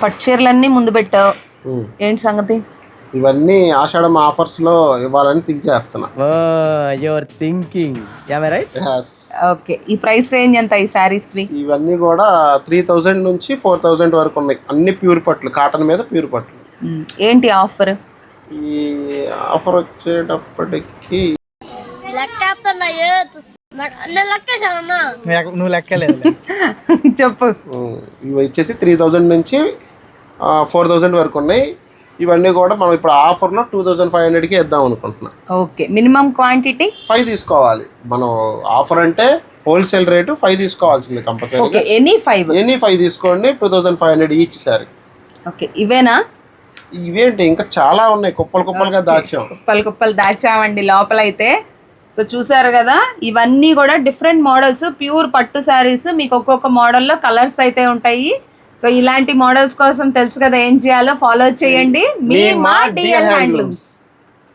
పట్టు చీరలన్నీ ముందు పెట్టావు, ఏంటి సంగతి? ఇవన్నీ ఆషాఢం ఆఫర్స్ లో ఇవ్వాలని థింక్ చేస్తున్నా. Your thinking right. ఓకే, ఈ ప్రైస్ రేంజ్ ఎంత ఈ సారీస్ వి? ఇవన్నీ కూడా 3000 నుంచి 4000 వరకు ఉన్నాయి. అన్ని ప్యూర్ పట్లు, కాటన్ మీద ప్యూర్ పట్లు. ఏంటి ఆఫర్? ఈ ఆఫర్ వచ్చేటప్పటికి నువ్వు లెక్కలేదు. చెప్పు. ఇవి వచ్చేసి 3000 నుంచి 4000 వరకు ఉన్నాయి. ఇవన్నీ కూడా మనం ఇప్పుడు ఆఫర్లో 2500కి ఇద్దాం అనుకుంటున్నాం. ఓకే, మినిమం క్వాంటిటీ 5 తీసుకోవాలి. మనం ఆఫర్ అంటే హోల్సేల్ రేటు 5 తీసుకోవాల్సింది కంపల్సరీ. ఓకే, ఎనీ 5 తీసుకోండి, 2500 ఈచ్ సారీ. ఓకే, ఇవేనా? ఇవేంటి ఇంకా చాలా ఉన్నాయి, కుప్పలుగా దాచాం. కుప్పలు దాచామండి లోపల అయితే. సో చూసారు కదా, ఇవన్నీ కూడా డిఫరెంట్ మోడల్స్, ప్యూర్ పట్టు శారీస్. మీకు ఒక్కొక్క మోడల్లో కలర్స్ అయితే ఉంటాయి. సో ఇలాంటి మోడల్స్ కోసం తెలుసు కదా ఏం చేయాలో, ఫాలో చేయండి మీ మా డిఎల్ హ్యాండ్లూమ్స్.